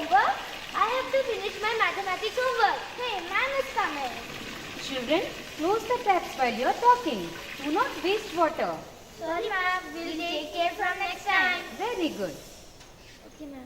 homework? I have to finish my mathematics homework. Hey, ma'am is coming. Children, close the taps while you are talking. Do not waste water. Sorry, ma'am. We'll take care from next time. Very good. Okay, ma'am.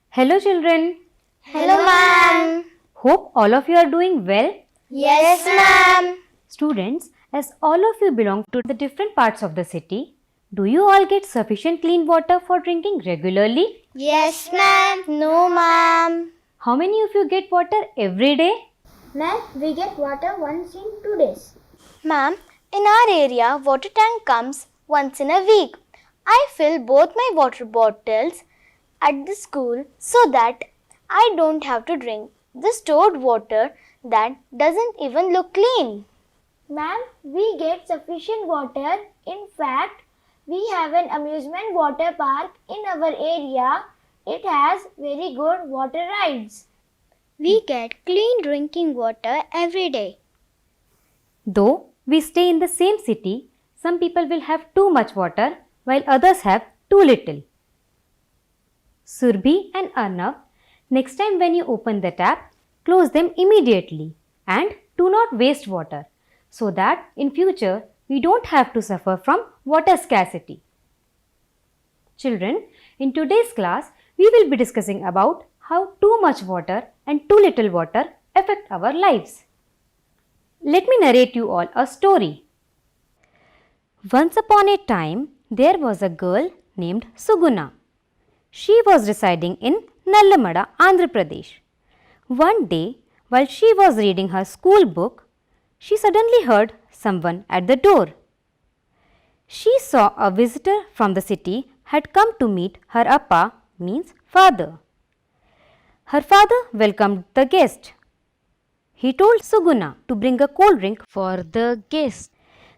Hello children. Hello, ma'am. Hope all of you are doing well. Yes, ma'am. Students, as all of you belong to the different parts of the city, do you all get sufficient clean water for drinking regularly? Yes, ma'am. No, ma'am. How many of you get water every day? Ma'am, we get water once in 2 days. Ma'am, in our area, water tank comes once in a week. I fill both my water bottles at the school so that I don't have to drink the stored water that doesn't even look clean. Ma'am, we get sufficient water. In fact, we have an amusement water park in our area. It has very good water rides. We get clean drinking water every day. Though we stay in the same city, some people will have too much water while others have too little. Surbhi and Arnav, next time when you open the tap, close them immediately and do not waste water so that in future we don't have to suffer from water scarcity. Children, in today's class, we will be discussing about how too much water and too little water affect our lives. Let me narrate you all a story. Once upon a time, there was a girl named Suguna. She was residing in Nallamada, Andhra Pradesh. One day, while she was reading her school book, she suddenly heard someone at the door. She saw a visitor from the city had come to meet her appa, means father. Her father welcomed the guest. He told Suguna to bring a cold drink for the guest.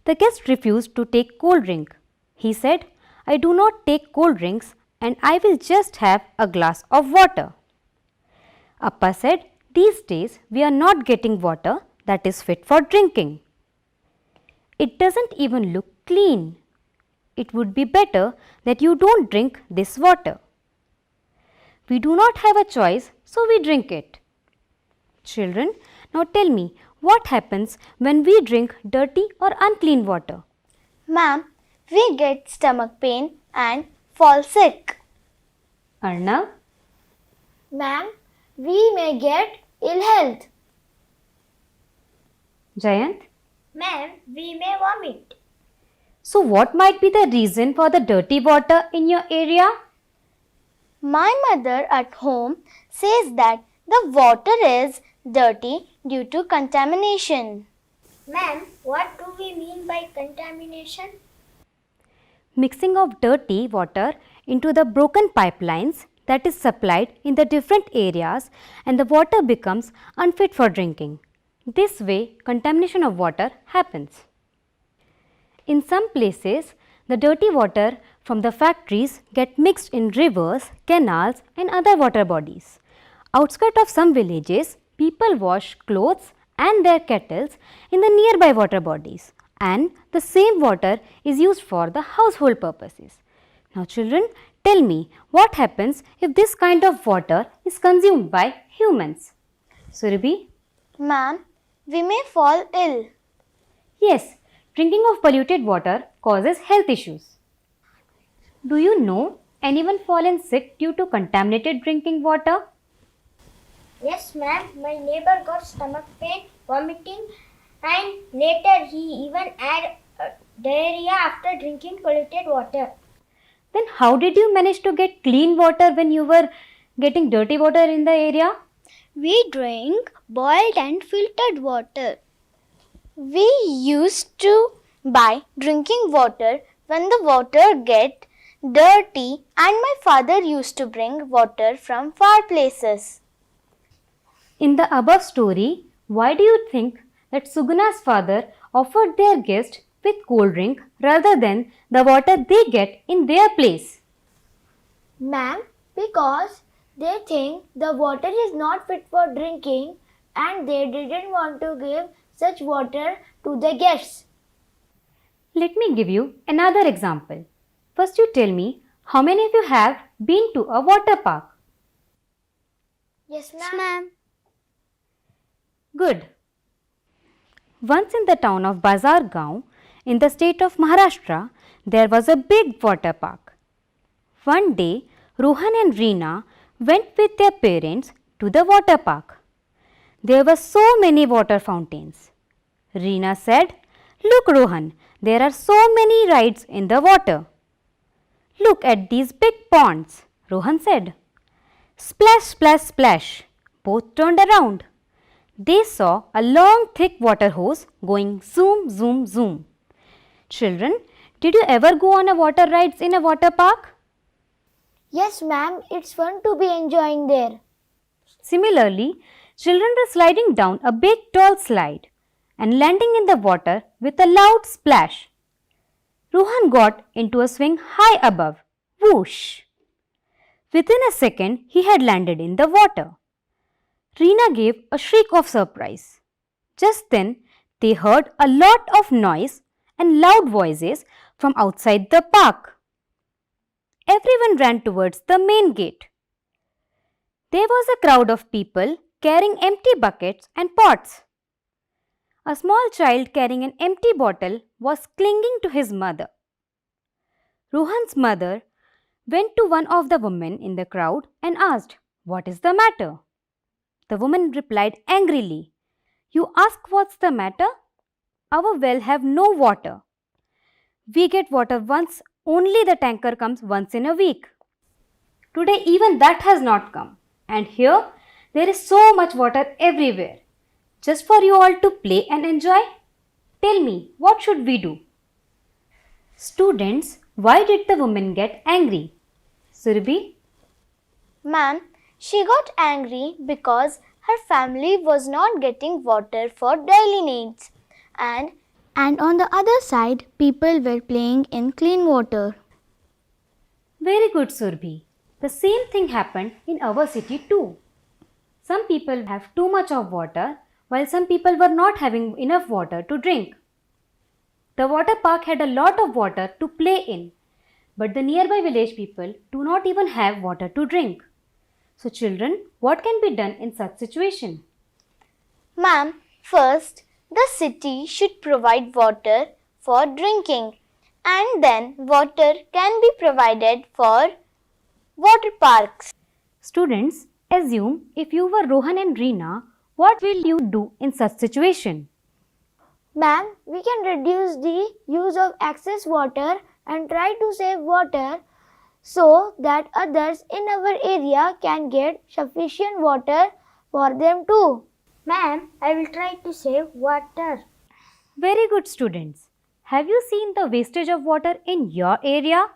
The guest refused to take cold drink. He said, "I do not take cold drinks and I will just have a glass of water." Appa said, "These days we are not getting water that is fit for drinking. It doesn't even look clean. It would be better that you don't drink this water." We do not have a choice, so we drink it. Children, now tell me, what happens when we drink dirty or unclean water? Ma'am, we get stomach pain and fall sick. Arnav? Ma'am, we may get ill health. Jayant? Ma'am, we may vomit. So what might be the reason for the dirty water in your area? My mother at home says that the water is dirty due to contamination. Ma'am, what do we mean by contamination? Mixing of dirty water into the broken pipelines that is supplied in the different areas and the water becomes unfit for drinking. This way, contamination of water happens. In some places, the dirty water from the factories get mixed in rivers, canals and other water bodies. Outskirts of some villages, people wash clothes and their kettles in the nearby water bodies, and the same water is used for the household purposes. Now children, tell me what happens if this kind of water is consumed by humans? Surbhi? Ma'am, we may fall ill. Yes, drinking of polluted water causes health issues. Do you know anyone fallen sick due to contaminated drinking water? Yes, ma'am. My neighbor got stomach pain, vomiting, and later he even had diarrhea after drinking polluted water. Then how did you manage to get clean water when you were getting dirty water in the area? We drink boiled and filtered water. We used to buy drinking water when the water get dirty, and my father used to bring water from far places. In the above story, why do you think that Suguna's father offered their guest with cold drink rather than the water they get in their place? Ma'am, because they think the water is not fit for drinking and they didn't want to give such water to the guests. Let me give you another example. First, you tell me how many of you have been to a water park? Yes, Yes, ma'am. ma'am. Good. Once in the town of Bazar Gaon, in the state of Maharashtra, there was a big water park. One day, Rohan and Reena went with their parents to the water park. There were so many water fountains. Reena said, "Look, Rohan, there are so many rides in the water." "Look at these big ponds," Rohan said. "Splash, splash, splash." Both turned around. They saw a long, thick water hose going zoom, zoom, zoom. Children, did you ever go on a water rides in a water park? Yes, ma'am. It's fun to be enjoying there. Similarly, children were sliding down a big tall slide and landing in the water with a loud splash. Rohan got into a swing high above. Whoosh! Within a second, he had landed in the water. Reena gave a shriek of surprise. Just then, they heard a lot of noise and loud voices from outside the park. Everyone ran towards the main gate. There was a crowd of people carrying empty buckets and pots. A small child carrying an empty bottle was clinging to his mother. Rohan's mother went to one of the women in the crowd and asked, "What is the matter?" The woman replied angrily, "You ask what's the matter? Our well have no water. We get water once, only the tanker comes once in a week. Today even that has not come. And here there is so much water everywhere. Just for you all to play and enjoy? Tell me, what should we do?" Students, why did the woman get angry? Surabhi? Ma'am, she got angry because her family was not getting water for daily needs. And on the other side, people were playing in clean water. Very good, Surabhi. The same thing happened in our city too. Some people have too much of water while some people were not having enough water to drink. The water park had a lot of water to play in, but the nearby village people do not even have water to drink. So children, what can be done in such situation? Ma'am, first, the city should provide water for drinking, and then water can be provided for water parks. Students, assume if you were Rohan and Reena, what will you do in such situation? Ma'am, we can reduce the use of excess water and try to save water so that others in our area can get sufficient water for them too. Ma'am, I will try to save water. Very good, students. Have you seen the wastage of water in your area?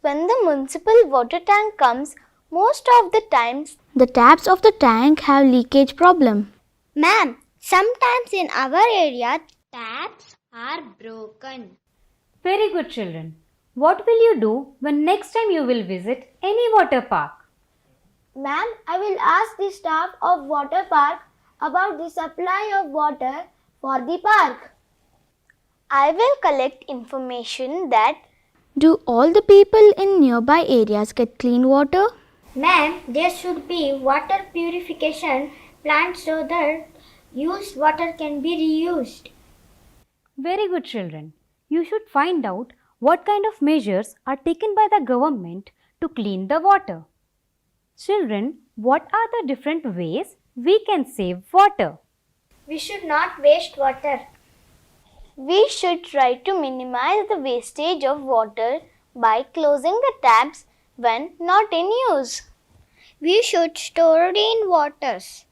When the municipal water tank comes, most of the times the taps of the tank have leakage problem. Ma'am, sometimes in our area taps are broken. Very good, children. What will you do when next time you will visit any water park? Ma'am, I will ask the staff of water park about the supply of water for the park. I will collect information that do all the people in nearby areas get clean water? Ma'am, there should be water purification plants so that used water can be reused. Very good, children. You should find out what kind of measures are taken by the government to clean the water. Children, what are the different ways we can save water? We should not waste water. We should try to minimize the wastage of water by closing the taps when not in use. We should store rainwaters.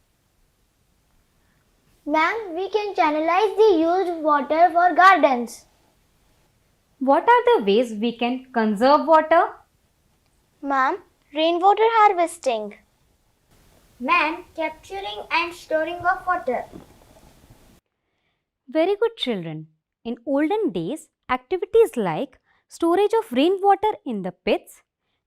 Ma'am, we can channelize the used water for gardens. What are the ways we can conserve water? Ma'am, rainwater harvesting. Ma'am, capturing and storing of water. Very good, children. In olden days, activities like storage of rainwater in the pits,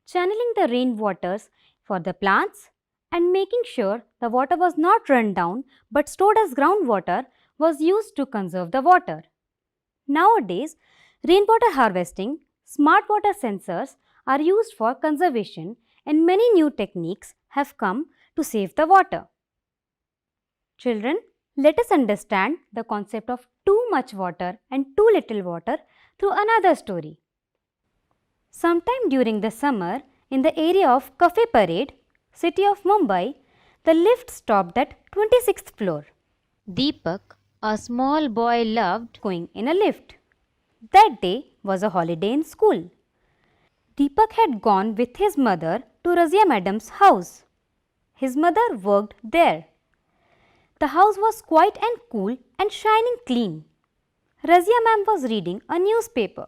channeling the rainwaters for the plants, and making sure the water was not run down but stored as groundwater was used to conserve the water. Nowadays, Rainwater harvesting, smart water sensors are used for conservation, and many new techniques have come to save the water. Children, let us understand the concept of too much water and too little water through another story. Sometime during the summer, in the area of Cafe Parade, city of Mumbai, the lift stopped at 26th floor. Deepak, a small boy, loved going in a lift. That day was a holiday in school. Deepak had gone with his mother to Razia Madam's house. His mother worked there. The house was quiet and cool and shining clean. Razia ma'am was reading a newspaper.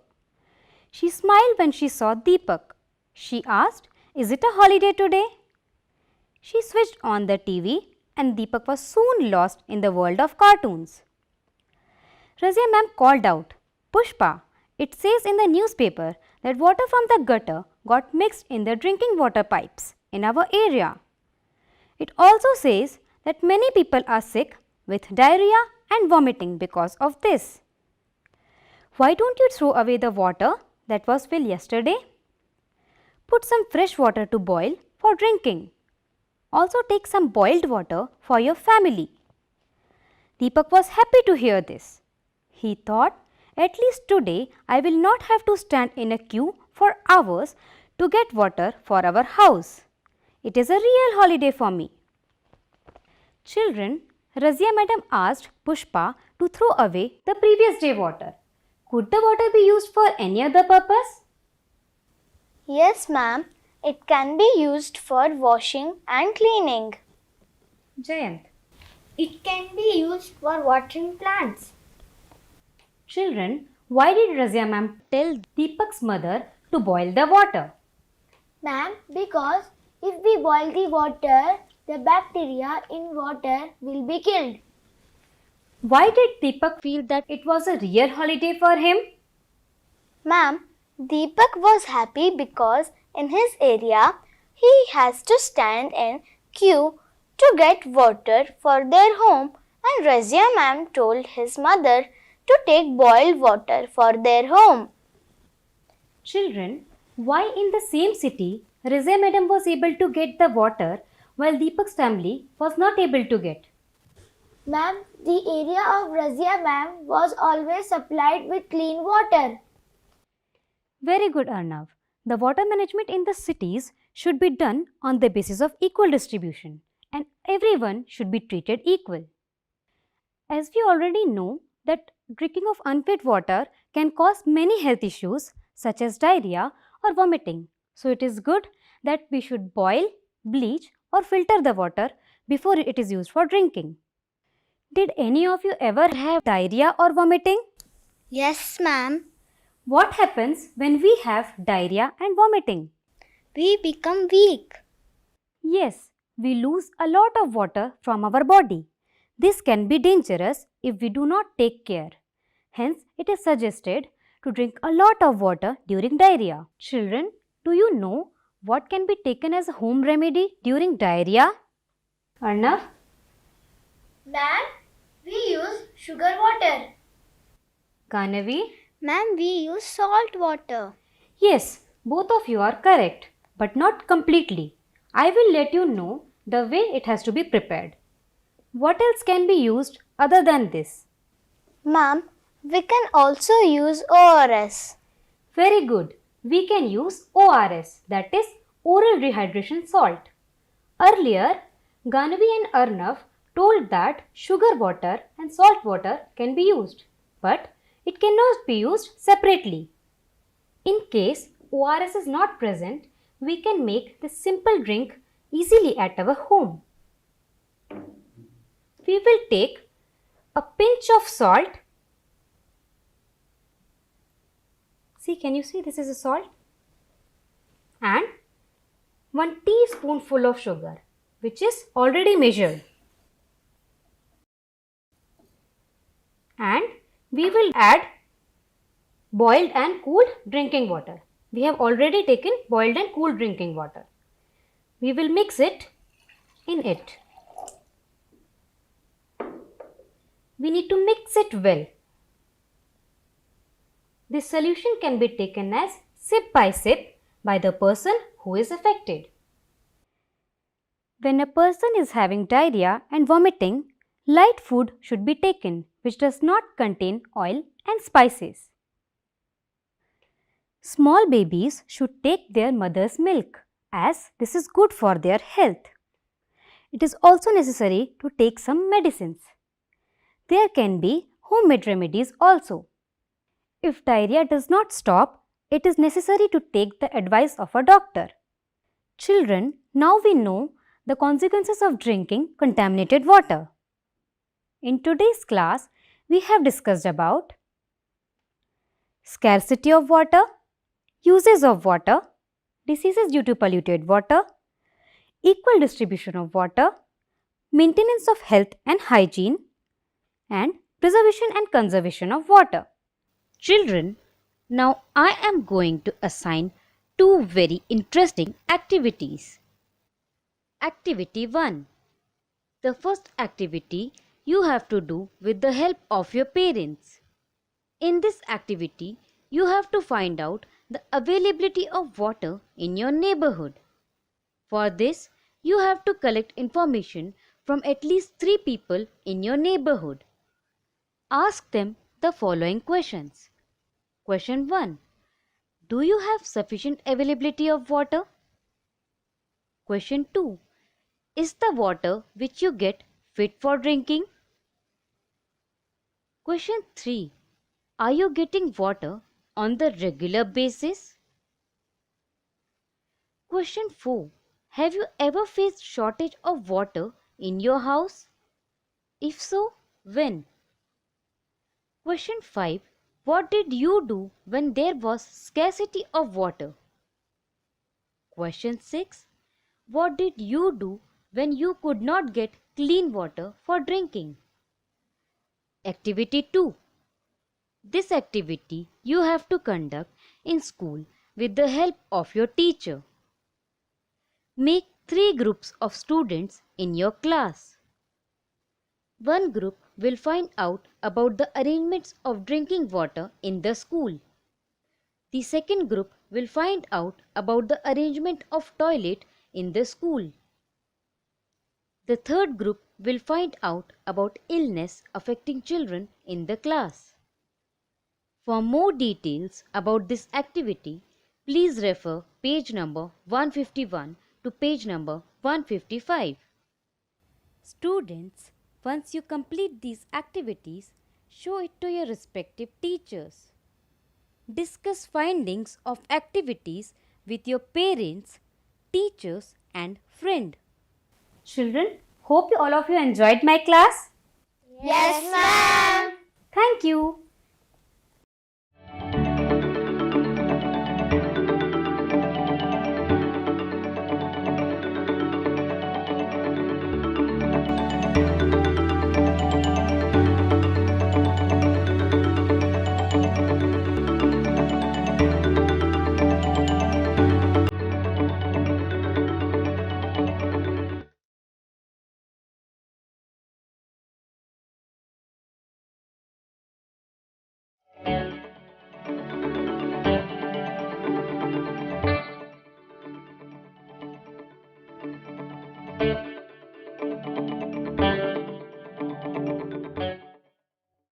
She smiled when she saw Deepak. She asked, "Is it a holiday today?" She switched on the TV and Deepak was soon lost in the world of cartoons. Razia ma'am called out, "Pushpa, it says in the newspaper that water from the gutter got mixed in the drinking water pipes in our area. It also says that many people are sick with diarrhea and vomiting because of this. Why don't you throw away the water that was filled yesterday? Put some fresh water to boil for drinking. Also take some boiled water for your family." Deepak was happy to hear this. He thought, "At least today I will not have to stand in a queue for hours to get water for our house. It is a real holiday for me." Children, Razia Madam asked Pushpa to throw away the previous day water. Could the water be used for any other purpose? Yes, ma'am. It can be used for washing and cleaning. Jayant. It can be used for watering plants. Children, why did Razia ma'am tell Deepak's mother to boil the water? Ma'am, because if we boil the water, the bacteria in water will be killed. Why did Deepak feel that it was a real holiday for him? Ma'am, Deepak was happy because in his area he has to stand in queue to get water for their home, and Razia ma'am told his mother to take boiled water for their home. Children, why in the same city Razia madam was able to get the water while Deepak's family was not able to get? Ma'am, the area of Razia ma'am was always supplied with clean water. Very good, Arnav. The water management in the cities should be done on the basis of equal distribution, and everyone should be treated equal. As we already know that drinking of unfit water can cause many health issues such as diarrhea or vomiting. So it is good that we should boil, bleach or filter the water before it is used for drinking. Did any of you ever have diarrhea or vomiting? Yes, ma'am. What happens when we have diarrhea and vomiting? We become weak. Yes, we lose a lot of water from our body. This can be dangerous if we do not take care. Hence, it is suggested to drink a lot of water during diarrhea. Children, do you know what can be taken as a home remedy during diarrhea? Arnav? Ma'am, we use sugar water. Ganavi? Ma'am, we use salt water. Yes, both of you are correct, but not completely. I will let you know the way it has to be prepared. What else can be used other than this? Ma'am, we can also use ORS. Very good. We can use ORS, that is oral rehydration salt. Earlier, Ganavi and Arnav told that sugar water and salt water can be used, but it cannot be used separately. In case ORS is not present, we can make this simple drink easily at our home. We will take a pinch of salt. See, can you see this is a salt? And 1 teaspoonful of sugar, which is already measured. And we will add boiled and cooled drinking water. We have already taken boiled and cooled drinking water. We will mix it in it. We need to mix it well. This solution can be taken as sip by the person who is affected. When a person is having diarrhea and vomiting, light food should be taken which does not contain oil and spices. Small babies should take their mother's milk as this is good for their health. It is also necessary to take some medicines. There can be homemade remedies also. If diarrhea does not stop, it is necessary to take the advice of a doctor. Children, now we know the consequences of drinking contaminated water. In today's class, we have discussed about scarcity of water, uses of water, diseases due to polluted water, equal distribution of water, maintenance of health and hygiene, and preservation and conservation of water. Children, now I am going to assign two very interesting activities. Activity 1. The first activity you have to do with the help of your parents. In this activity, you have to find out the availability of water in your neighborhood. For this, you have to collect information from at least 3 people in your neighborhood. Ask them the following questions. Question 1. Do you have sufficient availability of water? Question 2. Is the water which you get fit for drinking? Question 3. Are you getting water on the regular basis? Question 4. Have you ever faced shortage of water in your house? If so, when? Question 5. What did you do when there was scarcity of water? Question 6. What did you do when you could not get clean water for drinking? Activity 2. This activity you have to conduct in school with the help of your teacher. Make 3 groups of students in your class. One group will find out about the arrangements of drinking water in the school. The second group will find out about the arrangement of toilet in the school. The third group will find out about illness affecting children in the class. For more details about this activity, please refer page number 151 to page number 155. Students, once you complete these activities, show it to your respective teachers. Discuss findings of activities with your parents, teachers and friend. Children, hope all of you enjoyed my class. Yes, ma'am. Thank you.